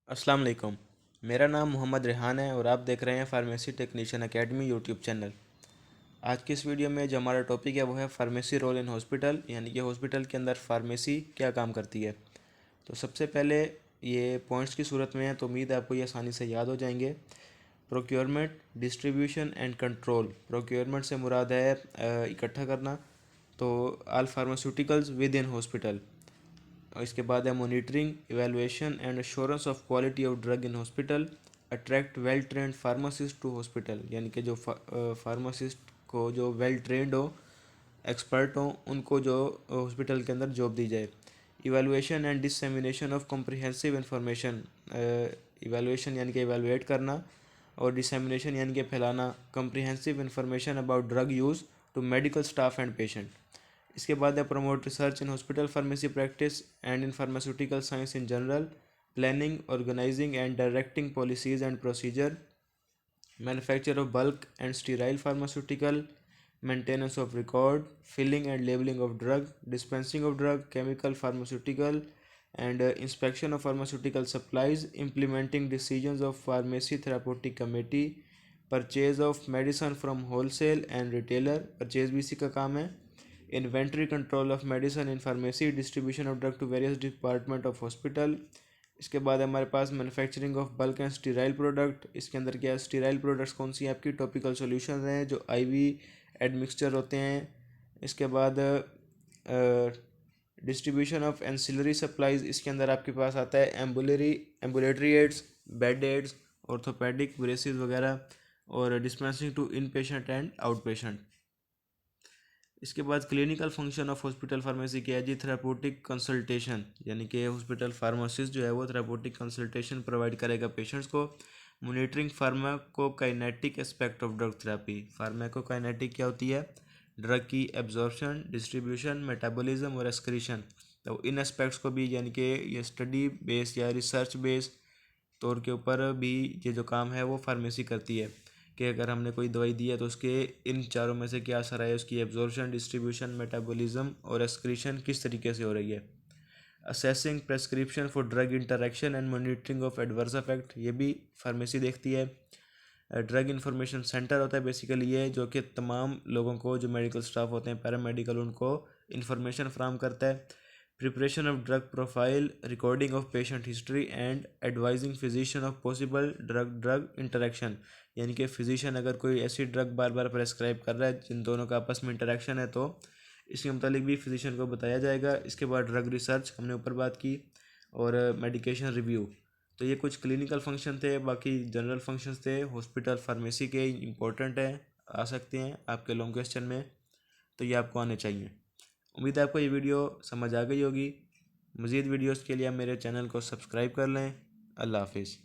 अस्सलाम वालेकुम। मेरा नाम मोहम्मद रेहान है और आप देख रहे हैं pharmacy technician academy YouTube channel. आज की इस वीडियो में जो हमारा टॉपिक है वो है फार्मेसी रोल इन हॉस्पिटल, यानी कि हॉस्पिटल के अंदर फार्मेसी क्या काम करती है। तो सबसे पहले ये पॉइंट्स की सूरत में है, तो उम्मीद है आपको ये आसानी से याद हो जाएंगे। Procurement, distribution and control. Procurement से मुराद है इकट्ठा करना, तो all pharmaceuticals within hospital. और इसके बाद है monitoring, evaluation and assurance of quality of drug in hospital. Attract well trained pharmacist to hospital, यानी कि जो फार्मासिस्ट को जो वेल ट्रेंड हो, एक्सपर्ट हो, उनको जो हॉस्पिटल के अंदर जॉब दी जाए। Evaluation and dissemination of comprehensive information. Evaluation यानी कि इवैल्यूएट करना, और डिससेमिनेशन यानी कि फैलाना comprehensive information about drug use to medical staff and patient. इसके बाद है promote research in hospital pharmacy practice and in pharmaceutical science in general. Planning, organising and directing policies and procedure. Manufacture of bulk and sterile pharmaceutical. Maintenance of record, filling and labelling of drug, dispensing of drug, chemical pharmaceutical and inspection of pharmaceutical supplies. Implementing decisions of pharmacy therapeutic committee. Purchase of medicine from wholesale and retailer, purchase भी इसी का काम है। Inventory control of medicine in pharmacy, distribution of drug to various department of hospital. इसके बाद हमारे पास manufacturing of bulk and sterile product. इसके अंदर क्या है, स्टीराइल प्रोडक्ट्स कौन सी हैं आपकी, टॉपिकल सॉल्यूशन हैं जो आईवी एडमिक्सचर होते हैं। इसके बाद डिस्ट्रीब्यूशन ऑफ एंसिलरी सप्लाईज। इसके अंदर आपके पास आता है ambulatory aids, bed aids, orthopaedic braces वगैरह, और dispensing to in patient and out patient. इसके बाद clinical function of hospital pharmacy क्या है जी, थेरापौटिक कंसल्टेशन, यानी कि हॉस्पिटल फार्मासिस्ट जो है वो थेरापौटिक कंसल्टेशन प्रोवाइड करेगा पेशेंट्स को। Monitoring pharmacokinetic aspect of drug therapy. Pharmacokinetic क्या होती है, ड्रग की एब्जॉर्प्शन, डिस्ट्रीब्यूशन, मेटाबॉलिज्म और एक्सक्रीशन। तो इन एस्पेक्ट्स को भी, यानी कि ये स्टडी बेस या रिसर्च बेस तौर के ऊपर भी ये जो काम है वो फार्मेसी करती है, कि अगर हमने कोई दवाई दी है तो उसके इन चारों में से क्या असर है, उसकी एब्जॉर्प्शन, डिस्ट्रीब्यूशन, मेटाबॉलिज्म और एक्सक्रीशन किस तरीके से हो रही है। Assessing prescription for drug interaction and monitoring of adverse effect, ये भी फार्मेसी देखती है। ड्रग इंफॉर्मेशन सेंटर होता है बेसिकली ये, जो कि तमाम लोगों को, जो मेडिकल स्टाफ होते हैं, पैरामेडिकल, उनको इन्फॉर्मेशन फ्राहम करता है। Preparation of drug profile, recording of patient history and advising physician of possible drug drug interaction, यानी कि फिजिशियन अगर कोई ऐसी ड्रग बार बार प्रेस्क्राइब कर रहा है जिन दोनों का आपस में इंटरेक्शन है, तो इसके मुतालिक भी फिजिशियन को बताया जाएगा। इसके बाद ड्रग रिसर्च हमने ऊपर बात की, और मेडिकेशन रिव्यू। तो ये कुछ क्लिनिकल फंक्शन थे, बाकी जनरल फंक्शंस थे हॉस्पिटल फार्मेसी के, इंपॉर्टेंट है, आ सकते हैं आपके लॉन्ग क्वेश्चन में, तो ये आपको आने चाहिए। उम्मीद है आपको ये वीडियो समझ आ गई होगी। मज़ीद वीडियोस के लिए आप मेरे चैनल को सब्सक्राइब कर लें। अल्लाह हाफिज़।